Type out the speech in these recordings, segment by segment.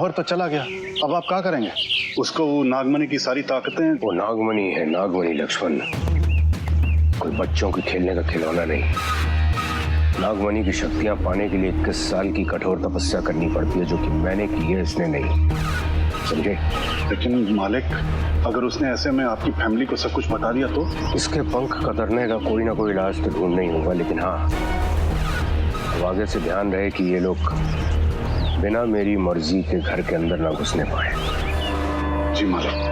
खबर तो चला गया, अब आप क्या करेंगे? उसको वो नागमणि की सारी ताकतें। वो नागमणि है, नागमणि लक्ष्मण, कोई बच्चों के खेलने का खिलौना नहीं। नागमणि की शक्तियां पाने के लिए 21 साल की कठोर तपस्या करनी पड़ती है, जो कि मैंने की है, इसने नहीं, समझे? लेकिन मालिक, अगर उसने ऐसे में आपकी फैमिली को सब कुछ बता दिया तो? इसके पंख कतरने का कोई ना कोई इलाज तो ढूंढ नहीं होगा, लेकिन हाँ, तो आगे से ध्यान रहे कि ये लोग बिना मेरी मर्जी के घर के अंदर ना घुसने पाए। जी मालिक।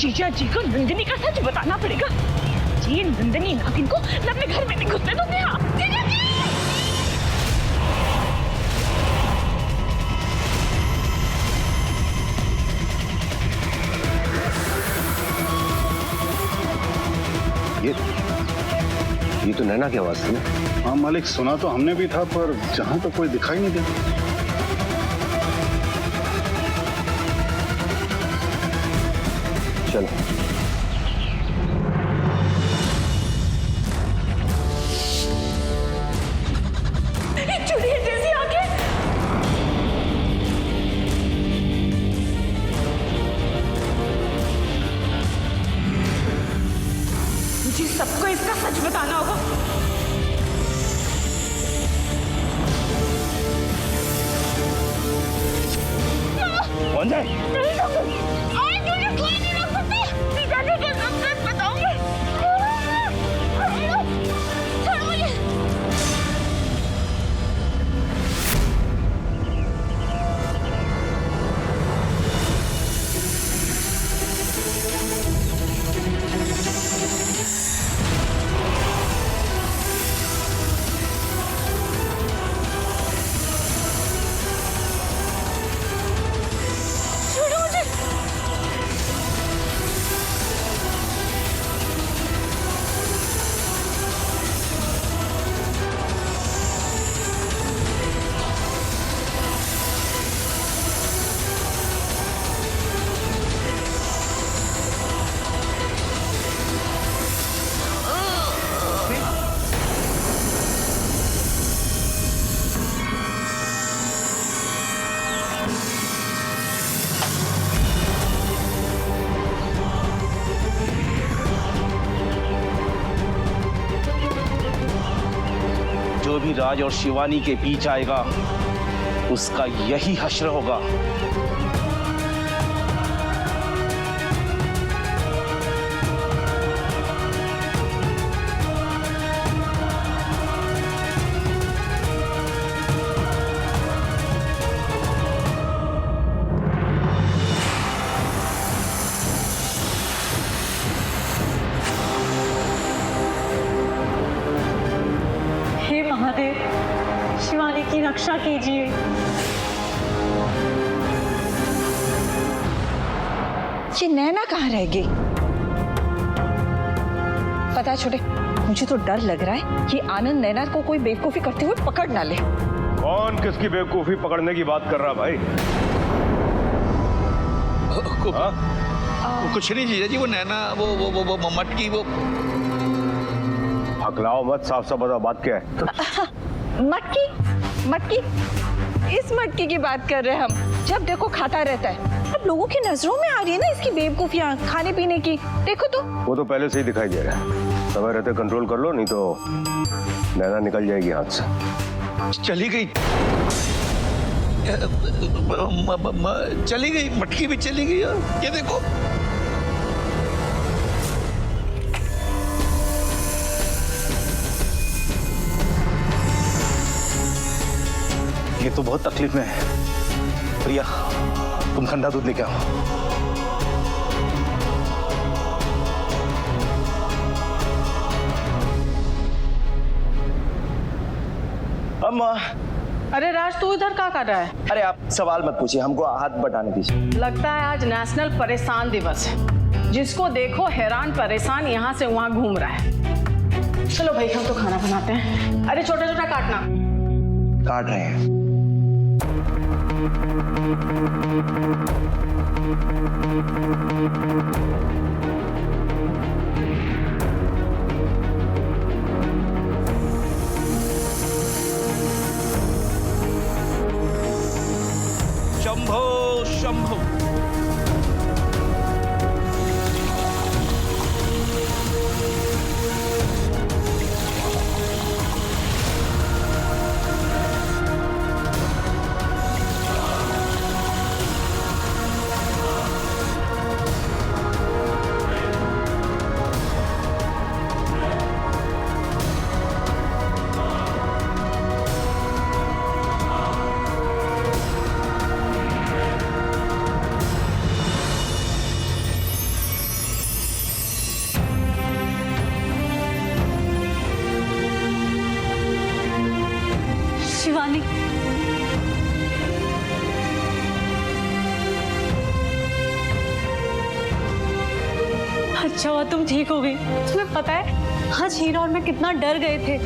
जीजा जी को नंदिनी का सच बताना पड़ेगा। जी नंदिनी नागिन को मैं अपने घर में नहीं घुसने दूंगी। हाँ जीजा जी। ये तो नैना की आवाज थी ना? हाँ मालिक, सुना तो हमने भी था, पर जहां तो कोई दिखाई नहीं देता। चलो। चुड़ैल जैसी आंखें। मुझे सबको इसका सच बताना होगा। कौन जाए? नहीं दूंगी। आज तुझे कोई नहीं रख सकता। जीजा जी के सब सच बताऊंगी। छोड़ मुझे। जो भी राज और शिवानी के बीच आएगा उसका यही हश्र होगा। हे महादेव, शिवानी की रक्षा कीजिए। ये नैना कहाँ रह गई? पता है छोटे, मुझे तो डर लग रहा है कि आनंद नैना को कोई बेवकूफी करते हुए पकड़ ना ले। कौन किसकी बेवकूफी पकड़ने की बात कर रहा भाई? कुछ नहीं जीजा जी, वो नैना वो मटकी वो। हकलाओ मत, साफ साफ बताओ बात क्या है? मटकी? मटकी? इस मटकी की बात कर रहे हैं हम, जब देखो खाता रहता है। अब लोगों की नजरों में आ रही है ना इसकी बेवकूफियां खाने पीने की। देखो तो। वो तो पहले से ही दिखाई दे रहा है। समय रहते कंट्रोल कर लो, नहीं तो नैना निकल जाएगी हाथ से। चली गई, चली गई, मटकी भी चली गई। ये देखो। ये तो बहुत तकलीफ में है। प्रिया, तुम ठंडा दूध लेके आओ। अम्मा। अरे राज, तू इधर क्या कर रहा है? अरे आप सवाल मत पूछिए, हमको हाथ बटाने दीजिए। लगता है आज नेशनल परेशान दिवस है। जिसको देखो हैरान परेशान यहाँ से वहाँ घूम रहा है। चलो भाई, हम तो खाना बनाते हैं। अरे छोटा छोटा काटना। काट रहे हैं। शंभो शंभो। शिवानी, अच्छा हुआ तुम ठीक हो गई। तुम्हें पता है आज हीरा और मैं कितना डर गए थे।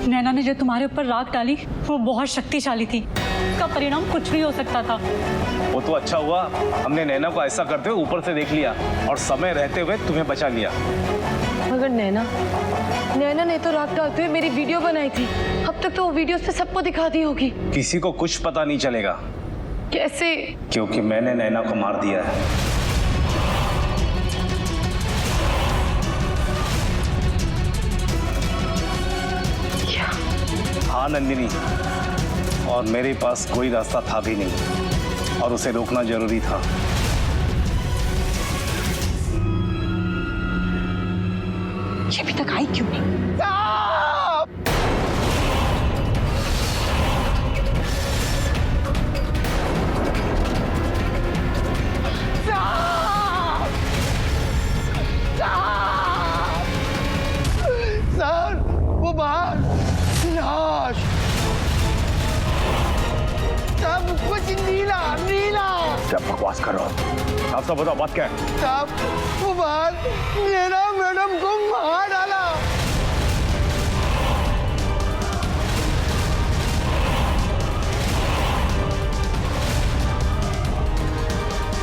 नैना ने जो तुम्हारे ऊपर राख डाली वो बहुत शक्तिशाली थी। इसका परिणाम कुछ भी हो सकता था। वो तो अच्छा हुआ हमने नैना को ऐसा करते हुए ऊपर से देख लिया और समय रहते हुए तुम्हें बचा लिया। मगर नैना ने तो राख डालते हुए मेरी वीडियो बनाई थी। अब तक तो वो वीडियो से सबको दिखा दी होगी। किसी को कुछ पता नहीं चलेगा। कैसे? क्योंकि मैंने नैना को मार दिया है। हाँ नंदिनी, और मेरे पास कोई रास्ता था भी नहीं और उसे रोकना जरूरी था। ये अभी तक आई क्यों नहीं? सर वो बाहर लाश, सब कुछ नीला नीला। क्या बकवास कर रहा हो? आप सब बताओ बात क्या है? साहब वो बाहर नैना मैडम को मार डाला।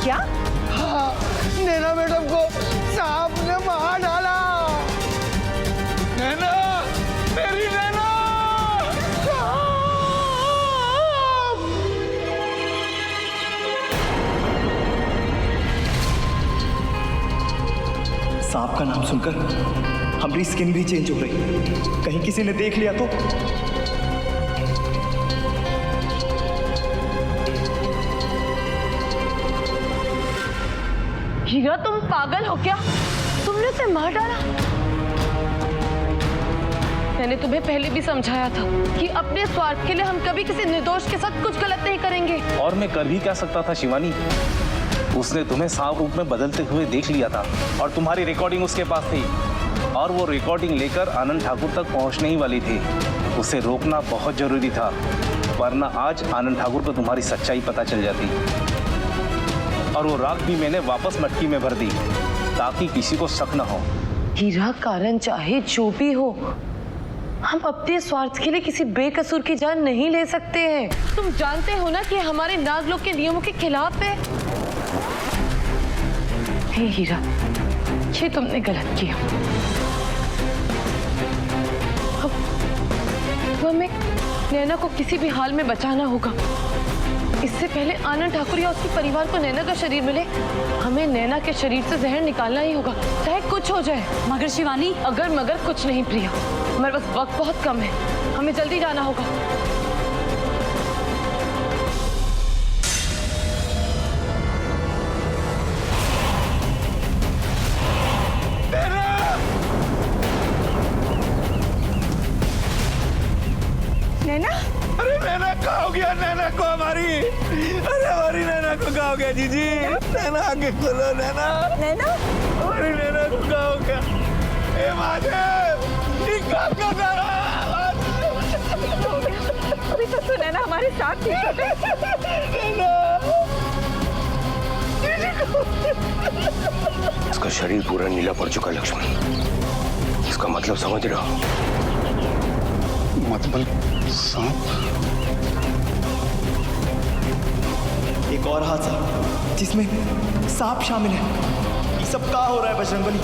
क्या? हाँ, नैना मैडम को सांप ने मार डाला। नैना, मेरी नैना। सांप का नाम सुनकर हमारी स्किन भी चेंज हो गई। कहीं किसी ने देख लिया तो? हीरा तुम पागल हो क्या? तुमने उसे मार डाला? मैंने तुम्हें पहले भी समझाया था कि अपने स्वार्थ के लिए हम कभी किसी निर्दोष के साथ कुछ गलत नहीं करेंगे। और मैं कर भी क्या सकता था शिवानी? उसने तुम्हें सांप रूप में बदलते हुए देख लिया था और तुम्हारी रिकॉर्डिंग उसके पास थी और वो रिकॉर्डिंग लेकर आनंद ठाकुर तक पहुंचने ही वाली थी। उसे रोकना बहुत जरूरी था, वरना आज आनंद ठाकुर को तुम्हारी सच्चाई पता चल जाती। और वो राख भी मैंने वापस मटकी में भर दी ताकि किसी को शक न हो। हीरा, कारण चाहे जो भी हो, हम अपने स्वार्थ के लिए किसी बेकसूर की जान नहीं ले सकते हैं। तुम जानते हो ना कि हमारे नागलोक के नियमों के खिलाफ है। हे हीरा, ये तुमने गलत किया। अब हमें नैना को किसी भी हाल में बचाना होगा। इससे पहले आनंद ठाकुर या उसके परिवार को नैना का शरीर मिले, हमें नैना के शरीर से जहर निकालना ही होगा, चाहे कुछ हो जाए। मगर शिवानी, अगर मगर कुछ नहीं प्रिया, हमारे पास वक्त बहुत कम है, हमें जल्दी जाना होगा। नैना? अरे नैना कहाँ हो गया? नैना को हमारी, अरे हमारी नैना को कहाँ हो गया? जीजी नैना आगे खोलो। नैना, नैना? हमारी नैना को कहाँ हो गया? ए महादेव, ये काम कर रहा है। अभी तक तो नैना हमारे साथ थी। इसका शरीर पूरा नीला पड़ चुका लक्ष्मण। इसका मतलब समझ रहा हो? मतलब सांप? एक और हादसा जिसमें सांप शामिल है। ये सब क्या हो रहा है बजरंगबली?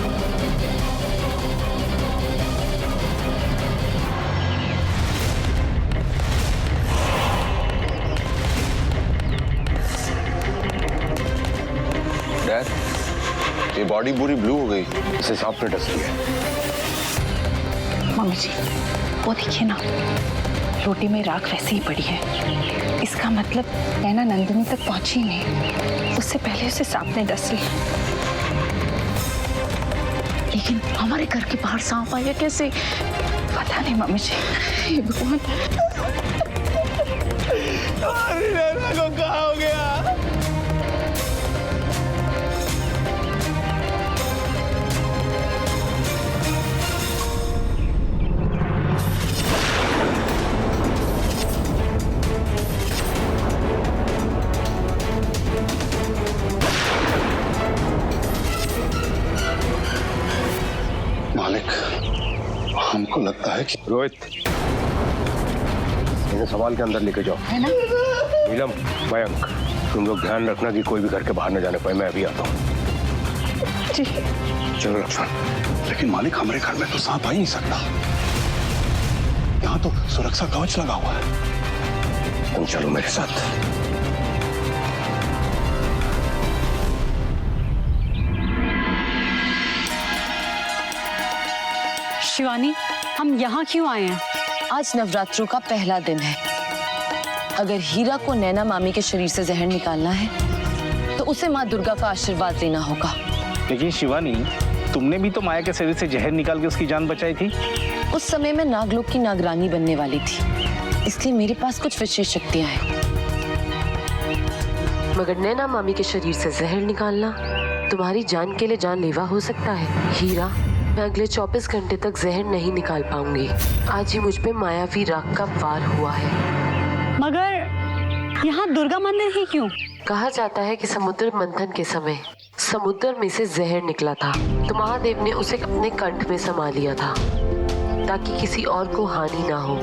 ये बॉडी पूरी ब्लू हो गई। इसे सांप ने डस लिया। मम्मी जी वो देखिए ना, रोटी में राख वैसे ही पड़ी है। इसका मतलब नैना नंदिनी तक पहुंची नहीं, उससे पहले उसे सांप ने डस लिया। लेकिन हमारे घर के बाहर सांप आया कैसे, पता नहीं मम्मी जी। हे भगवान, हमारी नैना को क्या हो गया? मालिक, हमको लगता है कि रोहित, इन्हें संभाल के अंदर लेके जाओ। नीलम, मयंक, तुम लोग ध्यान रखना कि कोई भी घर के बाहर न जाने पाए। मैं अभी आता हूँ। चलो लक्ष्मण। लेकिन मालिक, हमारे घर में तो सांप आ ही नहीं सकता। यहाँ तो सुरक्षा कवच लगा हुआ है। तुम चलो मेरे साथ। शिवानी, हम यहाँ क्यों आए हैं? आज नवरात्रों का पहला दिन है। अगर हीरा को नैना मामी के शरीर से जहर निकालना है तो उसे माँ दुर्गा का आशीर्वाद लेना होगा। लेकिन शिवानी, तुमने भी तो माया के शरीर से जहर निकाल के उसकी जान बचाई थी। उस समय मैं नागलोक की नागरानी बनने वाली थी, इसलिए मेरे पास कुछ विशेष शक्तियां हैं। मगर नैना मामी के शरीर से जहर निकालना तुम्हारी जान के लिए जानलेवा हो सकता है। हीरा, मैं अगले 24 घंटे तक जहर नहीं निकाल पाऊंगी। आज ही मुझ पे मायावी राग का वार हुआ है। मगर यहाँ दुर्गा मंदिर ही क्यों? कहा जाता है कि समुद्र मंथन के समय समुद्र में से जहर निकला था, तो महादेव ने उसे अपने कंठ में समा लिया था ताकि किसी और को हानि ना हो।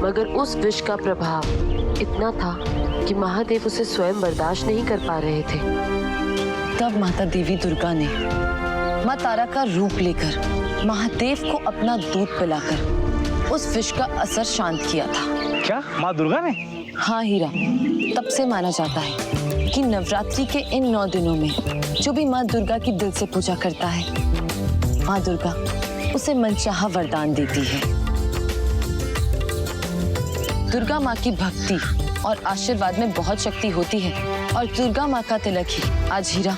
मगर उस विष का प्रभाव इतना था कि महादेव उसे स्वयं बर्दाश्त नहीं कर पा रहे थे। तब माता देवी दुर्गा ने माँ तारा का रूप लेकर महादेव को अपना दूध पिलाकर उस विष का असर शांत किया था। क्या माँ दुर्गा ने? हाँ हीरा, तब से माना जाता है कि नवरात्रि के इन 9 दिनों में जो भी माँ दुर्गा की दिल से पूजा करता है, माँ दुर्गा उसे मनचाहा वरदान देती है। दुर्गा माँ की भक्ति और आशीर्वाद में बहुत शक्ति होती है और दुर्गा माँ का तिलक ही आज हीरा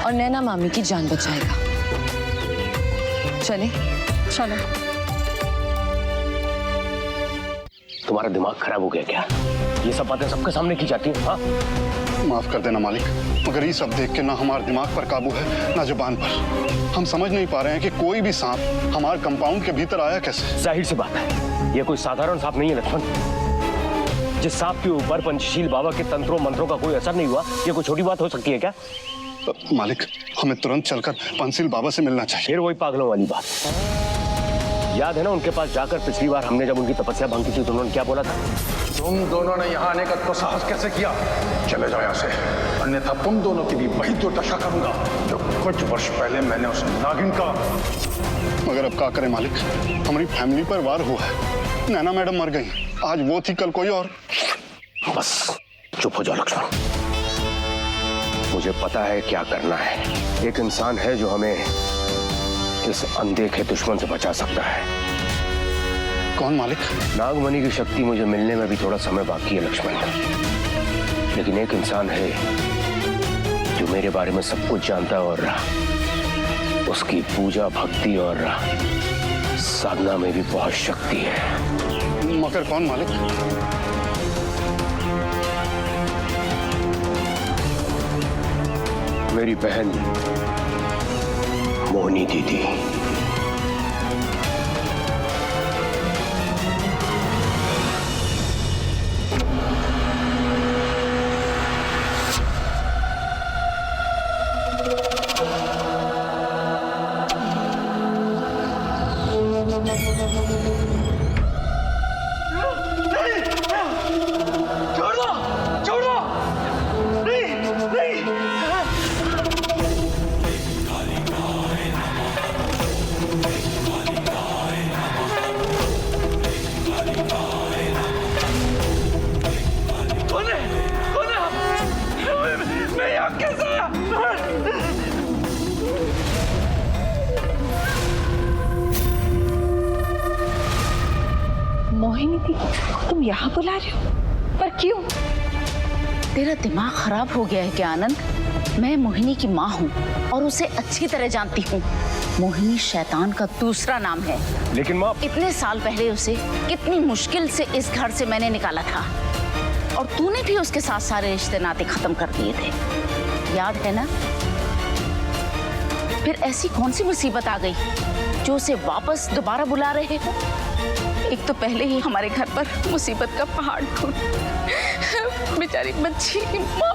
और नैना मामी की जान बचाएगा। चले? चलो। तुम्हारा दिमाग खराब हो गया क्या? ये सब बातें सबके सामने की जाती हैं। हाँ, माफ कर देना मालिक, मगर ये सब देख के ना हमारे दिमाग पर काबू है ना जुबान पर। हम समझ नहीं पा रहे हैं कि कोई भी सांप हमारे कंपाउंड के भीतर आया कैसे। जाहिर सी बात है, ये कोई साधारण सांप नहीं है लक्ष्मण। जिस सांप के ऊपर पंचशील बाबा के तंत्रों मंत्रों का कोई असर नहीं हुआ, ये कोई छोटी बात हो सकती है क्या? मालिक, हमें तुरंत चलकर पंचशील बाबा से मिलना चाहिए। फिर वही पागलों वाली बात। याद है ना उनके पास जाकर पिछली बार हमने जब उनकी तपस्या भंग की थी तो उन्होंने क्या बोला था? तुम दोनों ने यहाँ आने का तो साहस कैसे किया? चले जाओ यहाँ से, अन्यथा तुम दोनों की भी वही दुर्दशा करूंगा जो कुछ वर्ष पहले मैंने उस नागिन का। मगर अब क्या करें मालिक, हमारी फैमिली पर वार हुआ है। नैना मैडम मर गई, आज वो थी कल कोई और। बस चुप हो जाओ लक्ष्मण, मुझे पता है क्या करना है। एक इंसान है जो हमें इस अनदेखे दुश्मन से बचा सकता है। कौन मालिक? नागमणि की शक्ति मुझे मिलने में भी थोड़ा समय बाकी है लक्ष्मण, लेकिन एक इंसान है जो मेरे बारे में सब कुछ जानता है और उसकी पूजा भक्ति और साधना में भी बहुत शक्ति है। मगर कौन मालिक? मेरी बहन मोहिनी दीदी। तुम यहाँ बुला रहे हो? पर क्यों? तेरा दिमाग खराब हो गया है क्या आनंद? मैं मोहिनी की माँ हूँ और उसे अच्छी तरह जानती हूँ। मोहिनी शैतान का दूसरा नाम है। लेकिन माँ, इतने साल पहले उसे कितनी मुश्किल से इस घर से मैंने निकाला था और तूने भी उसके साथ सारे रिश्ते नाते खत्म कर दिए थे, याद है ना? फिर ऐसी कौन सी मुसीबत आ गई जो उसे वापस दोबारा बुला रहे हो? एक तो पहले ही हमारे घर पर मुसीबत का पहाड़ टूट, बेचारी बच्ची की माँ।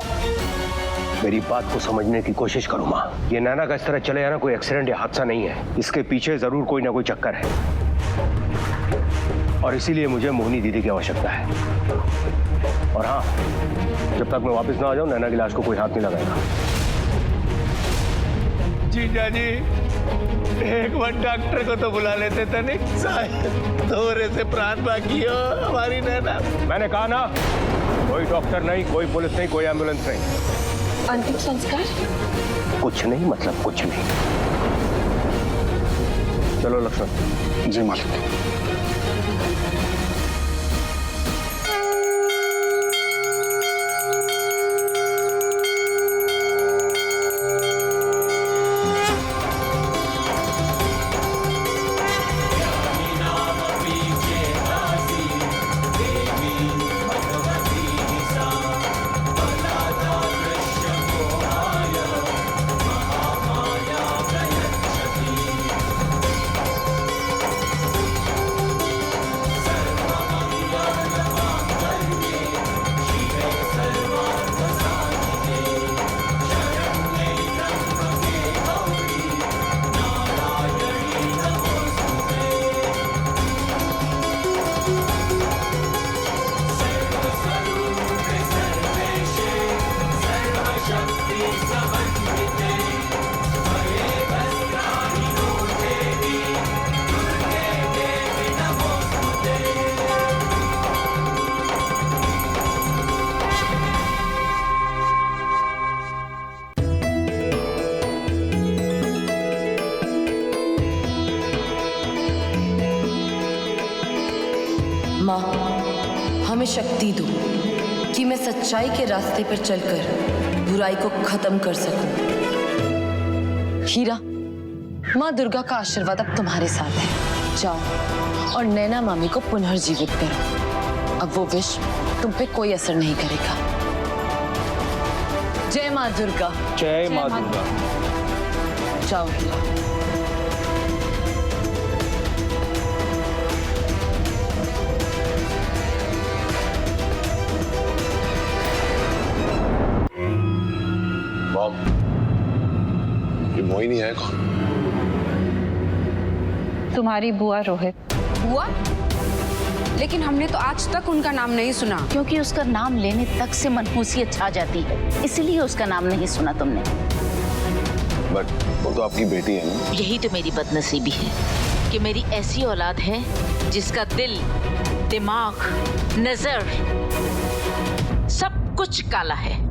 मेरी बात को समझने की कोशिश करो माँ। ये नैना का इस तरह चले जाना कोई एक्सीडेंट या हादसा नहीं है। इसके पीछे जरूर कोई ना कोई चक्कर है और इसीलिए मुझे मोहिनी दीदी की आवश्यकता है। और हाँ, जब तक मैं वापस ना आ जाऊं, नैना की लाश को कोई हाथ नहीं लगाएगा। जीजा जी, एक बार डॉक्टर को तो बुला लेते थे नहीं, शायद थोड़े से प्राण बाकी हो हमारी नैना। मैंने कहा ना, कोई डॉक्टर नहीं, कोई पुलिस नहीं, कोई एम्बुलेंस नहीं। अंतिम संस्कार? कुछ नहीं, मतलब कुछ नहीं। चलो लक्ष्मण। जी मालिक। माँ, हमें शक्ति दो कि मैं सच्चाई के रास्ते पर चलकर बुराई को खत्म कर सकूं। हीरा, माँ दुर्गा का आशीर्वाद अब तुम्हारे साथ है। जाओ और नैना मामी को पुनर्जीवित करो। अब वो विष तुम पे कोई असर नहीं करेगा। जय माँ दुर्गा। जय माँ दुर्गा। जाओ हीरा। मॉम, ये मोहिनी है कौन? तुम्हारी बुआ रोहित। बुआ? लेकिन हमने तो आज तक उनका नाम नहीं सुना। क्योंकि उसका नाम लेने तक से मनहूसियत छा जाती है, इसलिए उसका नाम नहीं सुना तुमने। बट वो तो आपकी बेटी है ना? यही तो मेरी बदनसीबी है कि मेरी ऐसी औलाद है जिसका दिल, दिमाग, नजर सब कुछ काला है।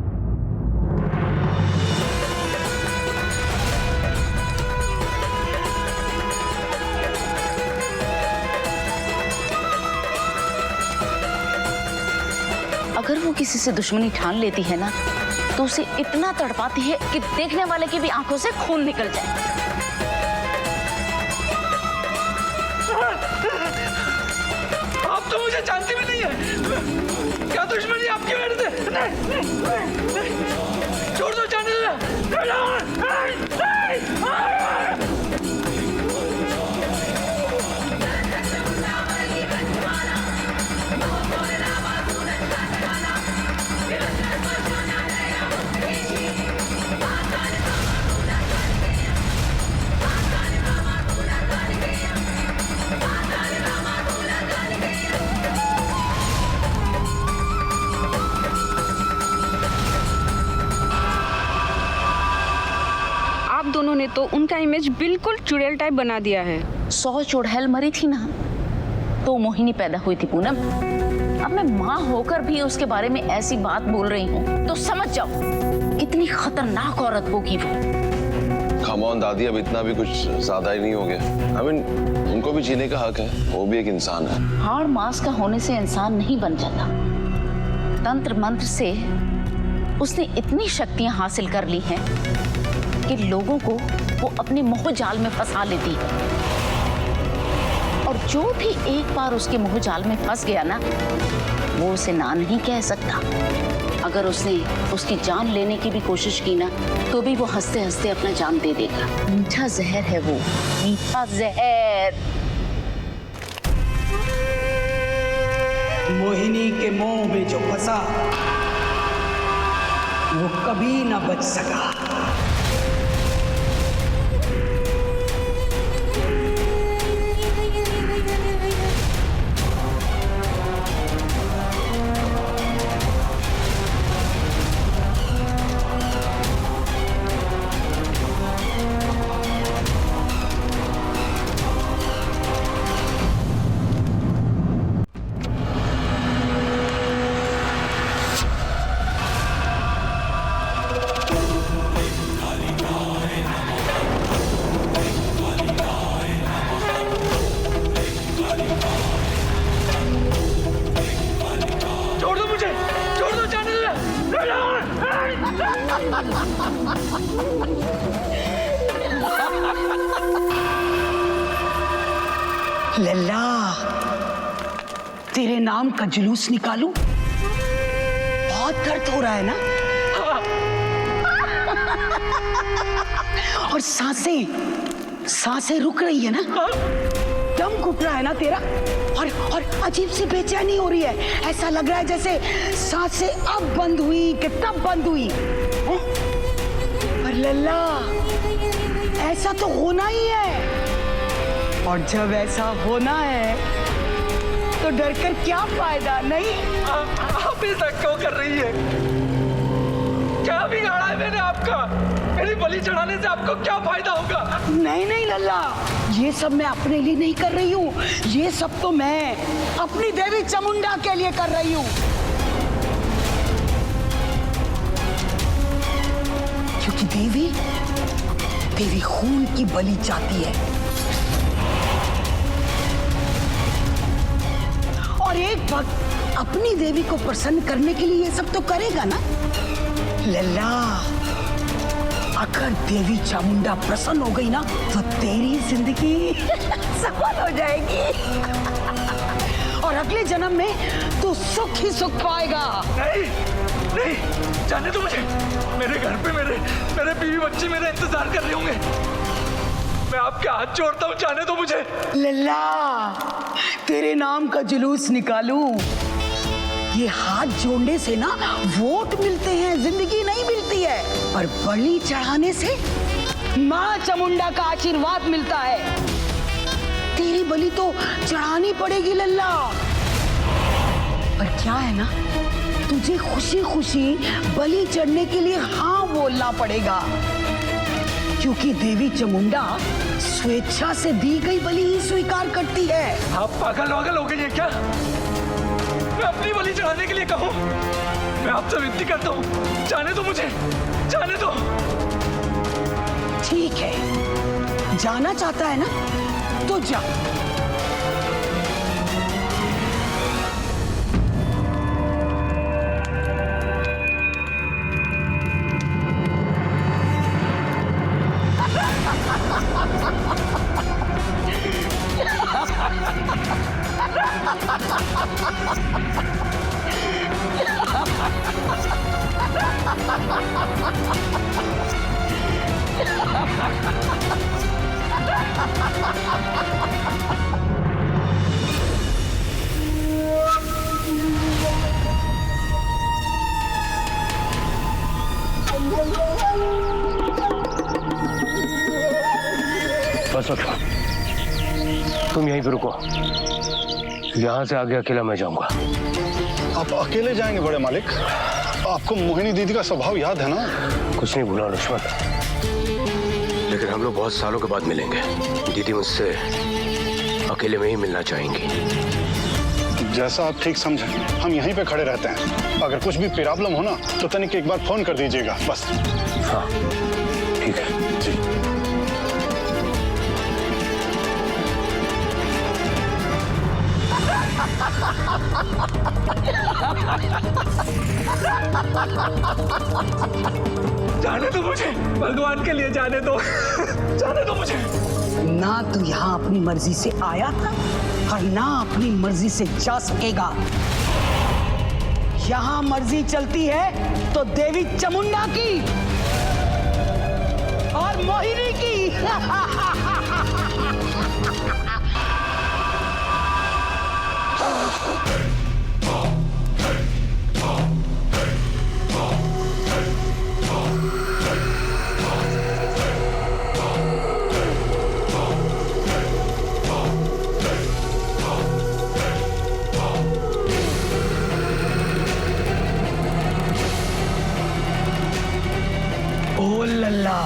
अगर वो किसी से दुश्मनी ठान लेती है ना, तो उसे इतना तड़पाती है कि देखने वाले की भी आंखों से खून निकल जाए। आप तो मुझे जानती भी नहीं है। क्या दुश्मनी आपकी मेरे से? नहीं, छोड़ दो, जाने दो। दोनों ने तो उनका इमेज बिल्कुल चुड़ैल टाइप बना दिया है। 100 चुड़ैल मरी थी ना, तो मोहिनी पैदा हुई थी पूनम। अब मैं माँ होकर भी उसके बारे में ऐसी बात बोल रही हूँ, तो समझ जाओ कितनी खतरनाक औरत होगी वो। come on, दादी, अब इतना भी कुछ ज्यादा ही नहीं हो गया। I mean, उनको भी जीने का हक है, वो भी एक इंसान है। हाड़ मांस का होने से इंसान नहीं बन जाता। तंत्र मंत्र से उसने इतनी शक्तियां हासिल कर ली हैं कि लोगों को वो अपने मोह जाल में फंसा लेती है। और जो भी एक बार उसके मोह जाल में फंस गया ना, वो उसे ना नहीं कह सकता। अगर उसने उसकी जान लेने की भी कोशिश की ना, तो भी वो हंसते हंसते अपना जान दे देगा। मीठा जहर है वो, मीठा जहर। मोहिनी के मोह में जो फंसा वो कभी ना बच सका। लल्ला, तेरे नाम का जुलूस निकालूं? बहुत दर्द हो रहा है ना? और सांसें रुक रही है ना? दम घुट रहा है ना तेरा? और अजीब सी बेचैनी हो रही है। ऐसा लग रहा है जैसे सांसें अब बंद हुई कि तब बंद हुई। पर लल्ला, ऐसा तो होना ही है। और जब ऐसा होना है तो डर कर क्या फायदा? नहीं, आप ऐसा क्यों कर रही है? क्या बिगाड़ा है मैंने आपका? मेरी बलि चढ़ाने से आपको क्या फायदा होगा? नहीं नहीं लल्ला, ये सब मैं अपने लिए नहीं कर रही हूँ। ये सब तो मैं अपनी देवी चामुंडा के लिए कर रही हूँ। क्योंकि देवी खून की बलि चाहती है। और एक भक्त अपनी देवी को प्रसन्न करने के लिए ये सब तो करेगा ना? लल्ला, अगर देवी चामुंडा प्रसन्न हो गई ना, तो तेरी जिंदगी सफल हो जाएगी। और अगले जन्म में तू सुख ही सुख पाएगा। नहीं, जाने दो मुझे। मेरे घर पे मेरे बीवी बच्चे मेरा इंतजार कर रहे होंगे। मैं आपके हाथ जोड़ता हूँ, जाने दो मुझे। लल्ला, तेरे नाम का जुलूस निकालूं? ये हाथ जोड़ने से ना वोट मिलते हैं, जिंदगी नहीं मिलती है। पर बलि चढ़ाने से माँ चामुंडा का आशीर्वाद मिलता है। तेरी बलि तो चढ़ानी पड़ेगी लल्ला। पर क्या है ना, तुझे खुशी खुशी बलि चढ़ने के लिए हाँ बोलना पड़ेगा। क्योंकि देवी चामुंडा स्वेच्छा से दी गई बलि ही स्वीकार करती है। आप पागल हो गई है क्या? मैं अपनी बलि चढ़ाने के लिए कहूँ? मैं आपसे विनती करता हूँ, जाने दो मुझे, जाने दो। ठीक है, जाना चाहता है ना, तो जा। बस उठो, तुम यहीं पे रुको। यहाँ से आगे अकेला मैं जाऊंगा। आप अकेले जाएंगे बड़े मालिक? आपको मोहिनी दीदी का स्वभाव याद है ना? कुछ नहीं भूला लक्ष्मण, लेकिन हम लोग बहुत सालों के बाद मिलेंगे। दीदी मुझसे अकेले में ही मिलना चाहेंगी। जैसा आप ठीक समझें, हम यहीं पे खड़े रहते हैं। अगर कुछ भी प्रॉब्लम हो ना, तो तनिक एक बार फोन कर दीजिएगा बस। हाँ। ठीक है जी। जाने दो मुझे, भगवान के लिए जाने दो, जाने दो मुझे। ना तू यहाँ अपनी मर्जी से आया था और ना अपनी मर्जी से जा सकेगा। यहाँ मर्जी चलती है तो देवी चामुंडा की और मोहिनी की। ओ लल्ला,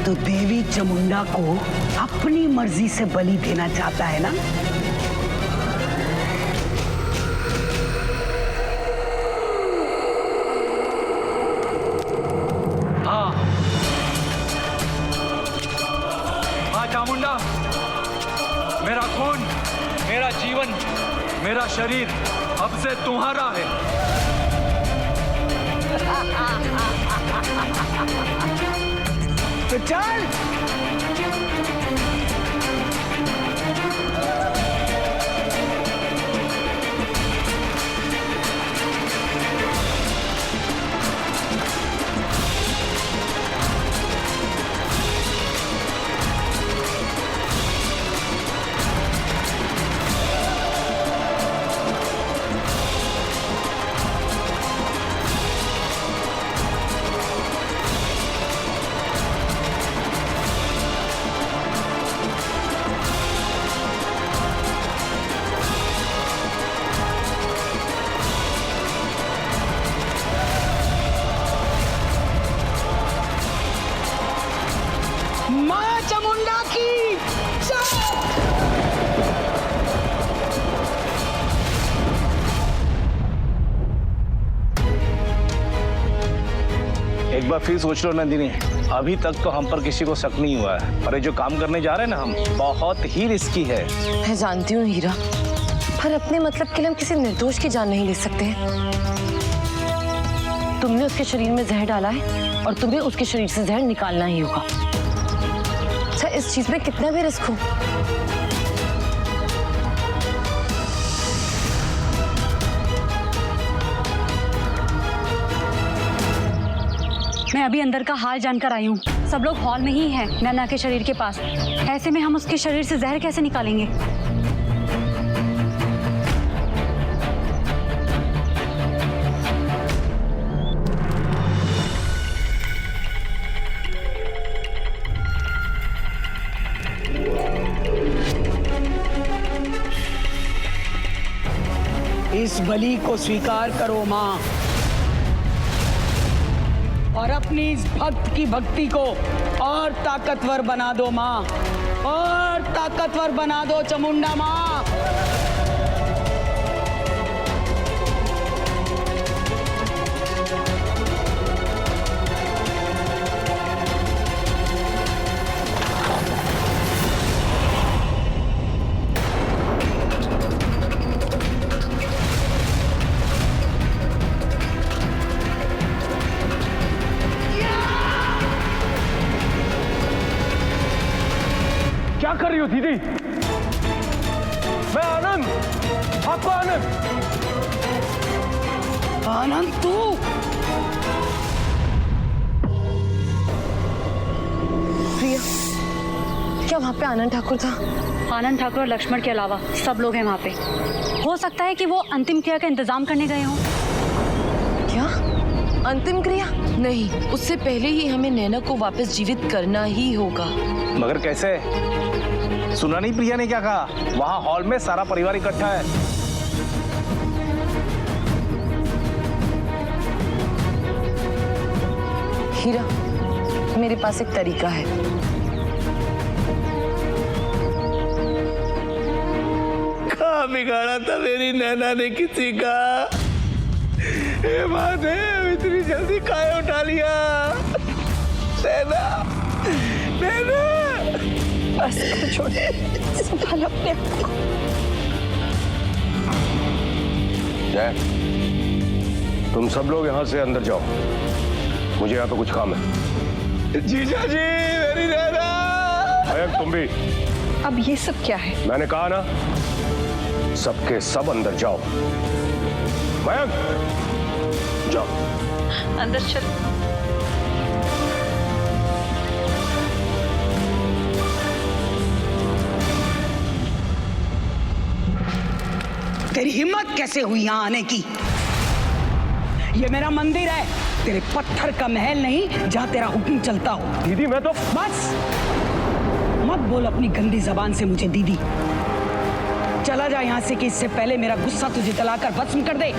तो देवी चामुंडा को अपनी मर्जी से बलि देना चाहता है ना? हाँ, हाँ चामुंडा, मेरा खून, मेरा जीवन, मेरा शरीर अब से तुम्हारा है। तो चल। माँ चामुंडा की जय। एक बार फिर सोच लो नंदिनी, अभी तक तो हम पर किसी को शक नहीं हुआ है, और ये जो काम करने जा रहे हैं ना हम, बहुत ही रिस्की है। मैं जानती हूँ हीरा, पर अपने मतलब के लिए हम किसी निर्दोष की जान नहीं ले सकते। तुमने उसके शरीर में जहर डाला है और तुम्हें उसके शरीर से जहर निकालना ही होगा। अच्छा, इस चीज में कितना भी रिस्क हो। मैं अभी अंदर का हाल जानकर आई हूँ। सब लोग हॉल में ही हैं, नैना के शरीर के पास। ऐसे में हम उसके शरीर से जहर कैसे निकालेंगे? इस बलि को स्वीकार करो माँ, और अपनी इस भक्त की भक्ति को और ताकतवर बना दो माँ, और ताकतवर बना दो चामुंडा माँ। क्या कर रही हो दीदी? मैं आनंद, आपको आनंद। आनंद तू? प्रिया, क्या वहाँ पे आनंद ठाकुर था? आनंद ठाकुर और लक्ष्मण के अलावा सब लोग हैं वहाँ पे। हो सकता है कि वो अंतिम क्रिया का इंतजाम करने गए हों। क्या अंतिम क्रिया? नहीं, उससे पहले ही हमें नैना को वापस जीवित करना ही होगा। मगर कैसे? सुना नहीं प्रिया ने क्या कहा? वहाँ हॉल में सारा परिवार इकट्ठा है। हीरा, मेरे पास एक तरीका है। कहाँ बिगाड़ा था मेरी नैना ने किसी का? हे महादेव, इतनी जल्दी काहे उठा लिया? नैना, नैना। बस छोड़, संभाल अपने आप को। जय, तुम सब लोग यहाँ से अंदर जाओ, मुझे यहाँ पे कुछ काम है। जीजा जी, मेरी नैना। मयंक, तुम भी। अब ये सब क्या है? मैंने कहा ना, सबके सब अंदर जाओ। मयंक, जाओ अंदर चल। तेरी हिम्मत कैसे हुई यहाँ आने की? ये मेरा मंदिर है, तेरे पत्थर का महल नहीं जहाँ तेरा हुक्म चलता हो। दीदी, मैं तो बस मत बोल अपनी गंदी जबान से मुझे दीदी। चला जा यहाँ से कि इससे पहले मेरा गुस्सा तुझे जलाकर भस्म कर दे।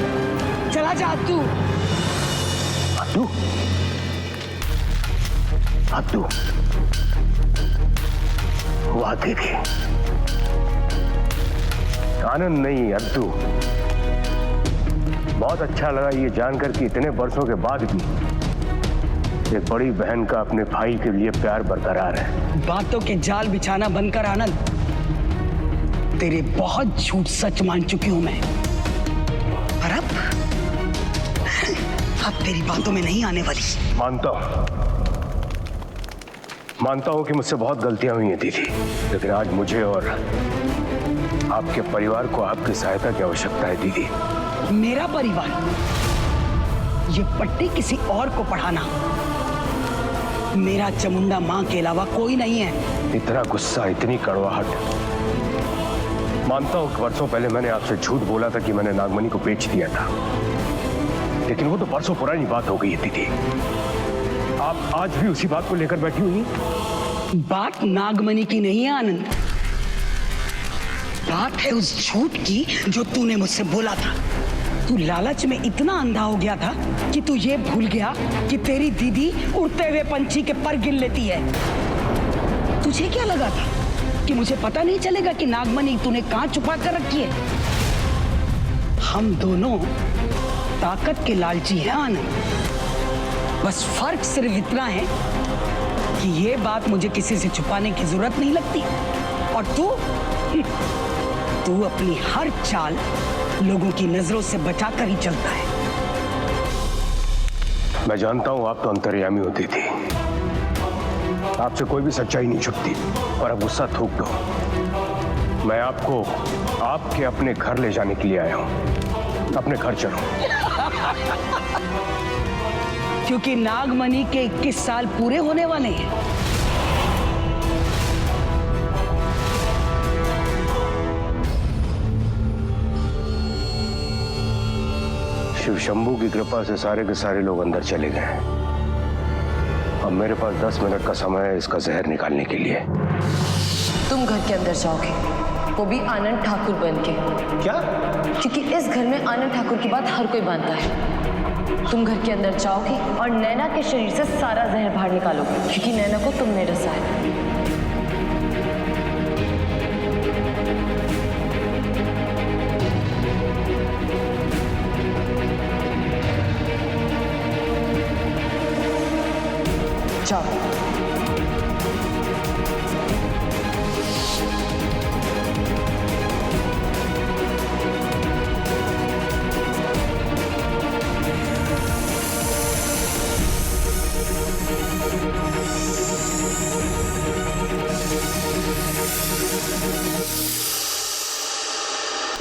चला जा अद्दू। अद्दू, अद्दू, वाह दीदी, आनंद नहीं अद्दू। बहुत अच्छा लगा ये जानकर कि इतने वर्षों के बाद भी एक बड़ी बहन का अपने भाई के लिए प्यार बरकरार है। बातों के जाल बिछाना बंद कर आनंद। तेरे बहुत झूठ सच मान चुकी हूं मैं, और अब तेरी बातों में नहीं आने वाली। मानता हूं कि मुझसे बहुत गलतियां हुई हैं दीदी, लेकिन आज मुझे और आपके परिवार को आपकी सहायता की आवश्यकता है दीदी। मेरा परिवार? ये पट्टी किसी और को पढ़ाना। मेरा चामुंडा मां के अलावा कोई नहीं है। इतना गुस्सा, इतनी कड़वाहट। मानता हूं कि वर्षों पहले मैंने आपसे झूठ बोला था कि मैंने नागमणि को बेच दिया था, लेकिन वो तो वर्षों पुरानी बात हो गई है दीदी। आप आज भी उसी बात को लेकर बैठी हुई? बात नागमणि की नहीं है आनंद, बात है उस झूठ की जो तूने मुझसे बोला था। तू लालच में इतना अंधा हो गया था कि तू ये भूल गया कि तेरी दीदी उड़ते हुए पंछी के पर गिन लेती है। तुझे क्या लगा था कि मुझे पता नहीं चलेगा कि नागमणि तूने कहां छुपा कर रखी है? हम दोनों ताकत के लालची हैं आनंद। बस फर्क सिर्फ इतना है कि ये बात मुझे किसी से छुपाने की जरूरत नहीं लगती, और तू अपनी हर चाल लोगों की नजरों से बचाकर ही चलता है। मैं जानता हूं आप तो अंतर्यामी होती थी, आपसे कोई भी सच्चाई नहीं छुपती, और अब गुस्सा थूक दो। मैं आपको आपके अपने घर ले जाने के लिए आया हूं। अपने घर चलो। क्योंकि नागमणि के 21 साल पूरे होने वाले हैं। शिव शंभू की कृपा से सारे के सारे लोग अंदर चले गए। अब मेरे पास 10 मिनट का समय है इसका जहर निकालने के लिए। तुम घर के अंदर जाओगे, वो भी आनंद ठाकुर बन के। क्या? क्योंकि इस घर में आनंद ठाकुर की बात हर कोई मानता है। तुम घर के अंदर जाओगी और नैना के शरीर से सारा जहर बाहर निकालोगे, क्योंकि नैना को तुमने डसा है। जाओ।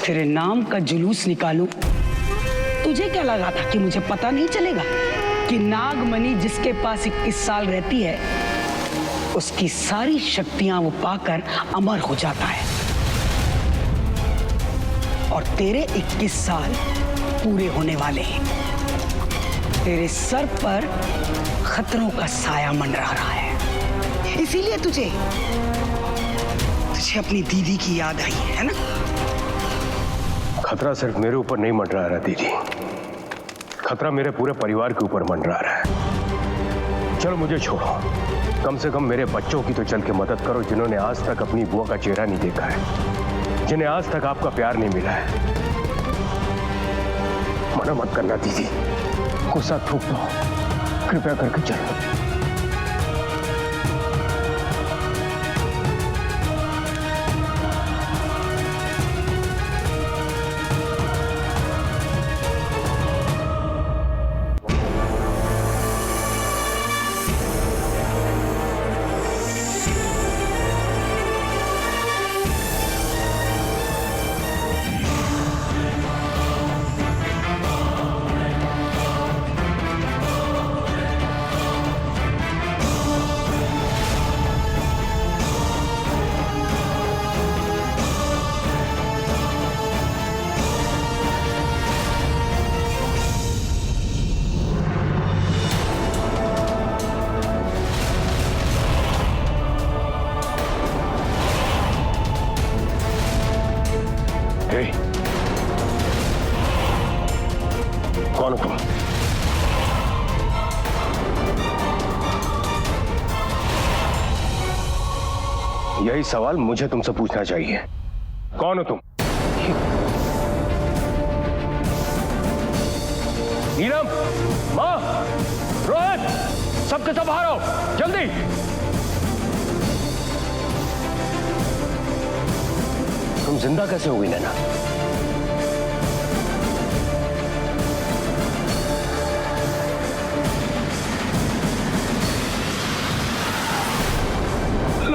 तेरे नाम का जुलूस निकालूं? तुझे क्या लगा था कि मुझे पता नहीं चलेगा कि नागमणि जिसके पास 21 साल रहती है उसकी सारी शक्तियां वो पाकर अमर हो जाता है, और तेरे 21 साल पूरे होने वाले हैं। तेरे सर पर खतरों का साया मंडरा रहा है, इसीलिए तुझे अपनी दीदी की याद आई है ना? खतरा सिर्फ मेरे ऊपर नहीं मंडरा रहा दीदी, खतरा मेरे पूरे परिवार के ऊपर मंडरा रहा है। चलो मुझे छोड़ो, कम से कम मेरे बच्चों की तो चल के मदद करो जिन्होंने आज तक अपनी बुआ का चेहरा नहीं देखा है, जिन्हें आज तक आपका प्यार नहीं मिला है। मना मत करना दीदी, गुस्सा थूक दो, कृपया करके चलो। यही सवाल मुझे तुमसे पूछना चाहिए। कौन हो तुम? नीलम, माँ, रोहित, सबके सब बाहर आओ, जल्दी। तुम जिंदा कैसे हो गई नैना?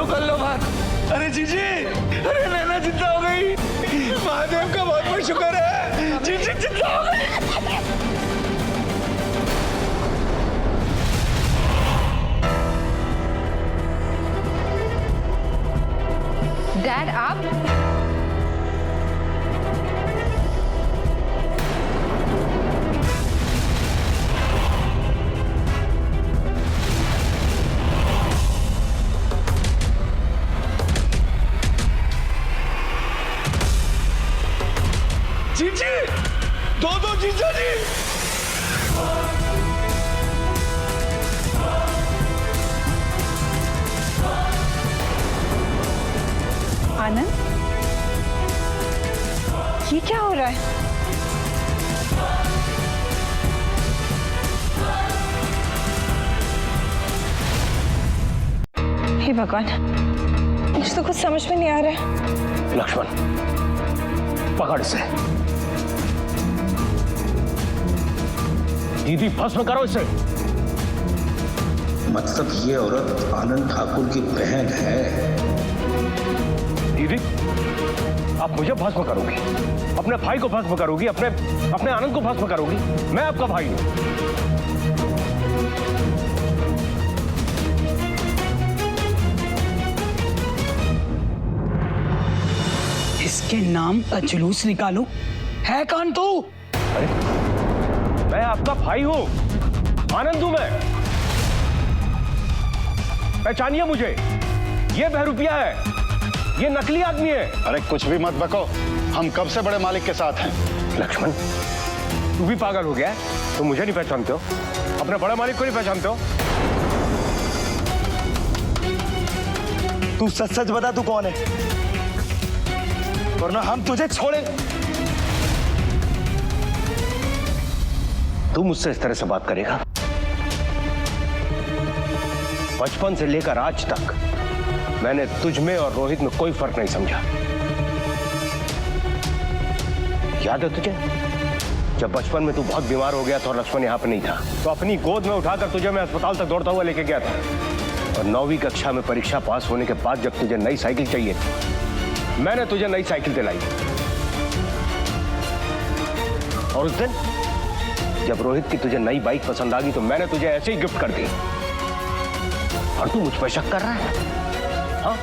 कर लो बात। अरे जीजी, अरे नैना जिंदा हो गई। महादेव का बहुत बहुत शुक्र है, जीजी जिंदा हो गई। डैड आप जीजी, दो जीजा जी। आनंद, ये क्या हो रहा है? हे भगवान, मुझे तो कुछ समझ में नहीं आ रहा है। लक्ष्मण, पकड़ से। दीदी, भस्म करो इसे। मतलब ये औरत आनंद ठाकुर की बहन है? दीदी, आप मुझे भस्म करोगी, अपने भाई को भस्म करोगी, अपने आनंद को भस्म करोगी। मैं आपका भाई हूं। इसके नाम का जुलूस निकालो। है कौन तू? अरे, मैं आपका भाई हूं, आनंद हूं मैं। पहचानिए मुझे, ये बहरूपिया है, ये नकली आदमी है। अरे कुछ भी मत बको, हम कब से बड़े मालिक के साथ हैं। लक्ष्मण, तू भी पागल हो गया है? तुम मुझे नहीं पहचानते हो, अपने बड़े मालिक को नहीं पहचानते हो? तू सच सच बता, तू कौन है, वरना हम तुझे छोड़े। तू मुझसे इस तरह से बात करेगा? बचपन से लेकर आज तक मैंने तुझ में और रोहित में कोई फर्क नहीं समझा। याद है तुझे, जब बचपन में तू बहुत बीमार हो गया था और लक्ष्मण यहां पर नहीं था, तो अपनी गोद में उठाकर तुझे मैं अस्पताल तक दौड़ता हुआ लेके गया था। और 9वीं कक्षा में परीक्षा पास होने के बाद जब तुझे नई साइकिल चाहिए थी, मैंने तुझे नई साइकिल दिलाई। और उस दिन जब रोहित की तुझे नई बाइक पसंद आ गई तो मैंने तुझे ऐसे ही गिफ्ट कर दी। और तू मुझ पर शक कर रहा है? हाँ?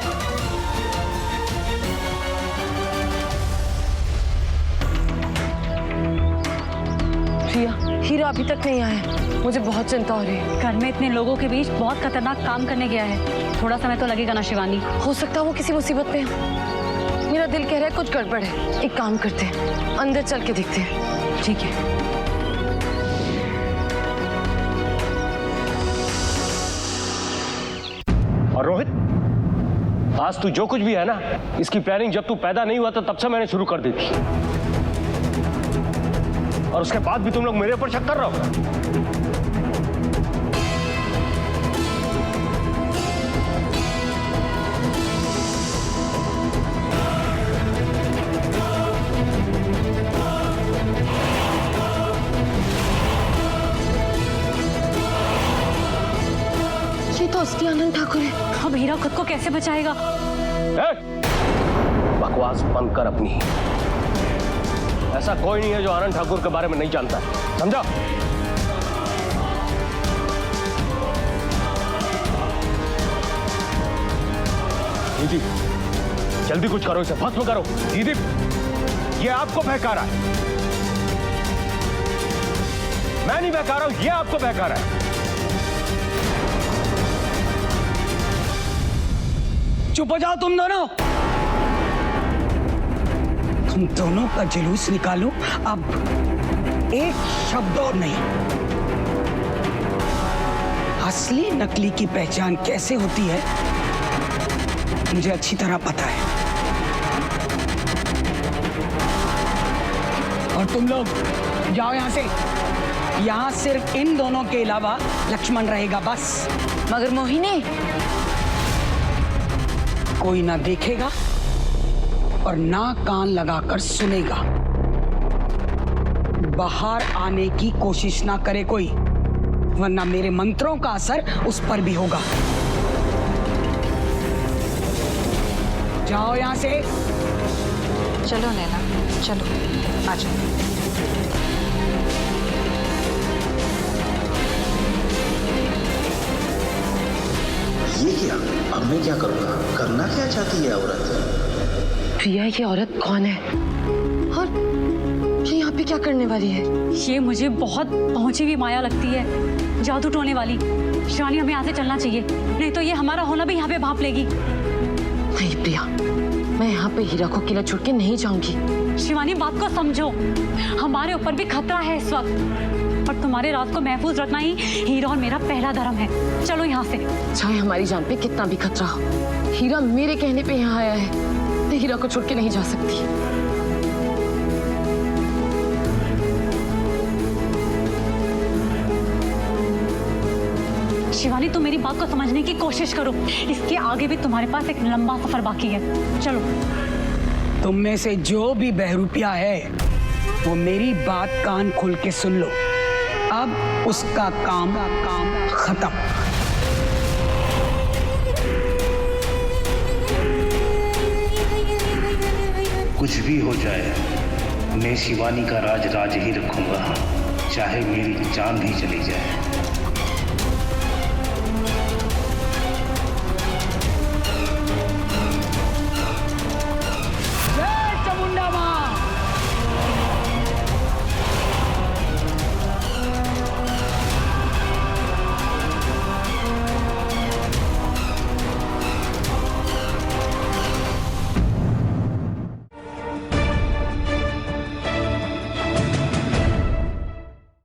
प्रिया, हीरा अभी तक नहीं आया है, मुझे बहुत चिंता हो रही है। घर में इतने लोगों के बीच बहुत खतरनाक काम करने गया है, थोड़ा समय तो लगेगा ना शिवानी। हो सकता है वो किसी मुसीबत में है। मेरा दिल कह रहा है कुछ गड़बड़ है। एक काम करते हैं, अंदर चल के देखते हैं। ठीक है। और रोहित, आज तू जो कुछ भी है ना, इसकी प्लानिंग जब तू पैदा नहीं हुआ था तब से मैंने शुरू कर दी थी। और उसके बाद भी तुम लोग मेरे ऊपर शक कर रहे हो। ये तो असली आनंद ठाकुर है। अब हीरा खुद को कैसे बचाएगा? बकवास बंद कर अपनी। ऐसा कोई नहीं है जो आनंद ठाकुर के बारे में नहीं जानता, समझा? दीदी, जल्दी कुछ करो, इसे भस्म करो। दीदी, ये आपको बहका रहा है, मैं नहीं बहका रहा हूं, ये आपको बहका रहा है। चुप हो जाओ तुम दोनों। तुम दोनों का जुलूस निकालो, अब एक शब्द और नहीं। असली नकली की पहचान कैसे होती है मुझे अच्छी तरह पता है। और तुम लोग जाओ यहाँ से। यहाँ सिर्फ इन दोनों के अलावा लक्ष्मण रहेगा बस। मगर मोहिनी, कोई ना देखेगा और ना कान लगाकर सुनेगा। बाहर आने की कोशिश ना करे कोई, वरना मेरे मंत्रों का असर उस पर भी होगा। जाओ यहाँ से। चलो नैना, चलो आ जाओ। ये क्या? अब मैं क्या करूँगा? करना क्या चाहती है औरत? प्रिया, ये औरत कौन है और ये यहाँ पे क्या करने वाली है? ये मुझे बहुत पहुंची हुई माया लगती है, जादू टोने वाली। शिवानी, हमें यहाँ से चलना चाहिए, नहीं तो ये हमारा होना भी यहाँ पे भांप लेगी। नहीं प्रिया, मैं यहाँ पे हीरा को अकेला छोड़ के नहीं जाऊंगी। शिवानी, बात को समझो, हमारे ऊपर भी खतरा है इस वक्त, और तुम्हारे राज को महफूज रखना ही हीरा और मेरा पहला धर्म है। चलो यहाँ से। चाहे हमारी जान पे कितना भी खतरा हो, हीरा मेरे कहने पे यहाँ आया है, तो हीरा को छोड़ के नहीं जा सकती। शिवानी, तुम मेरी बात को समझने की कोशिश करो, इसके आगे भी तुम्हारे पास एक लंबा सफर बाकी है। चलो। तुम में से जो भी बहरूपिया है वो मेरी बात कान खोल के सुन लो। अब उसका काम खत्म। कुछ भी हो जाए, मैं शिवानी का राज ही रखूंगा, चाहे मेरी जान भी चली जाए।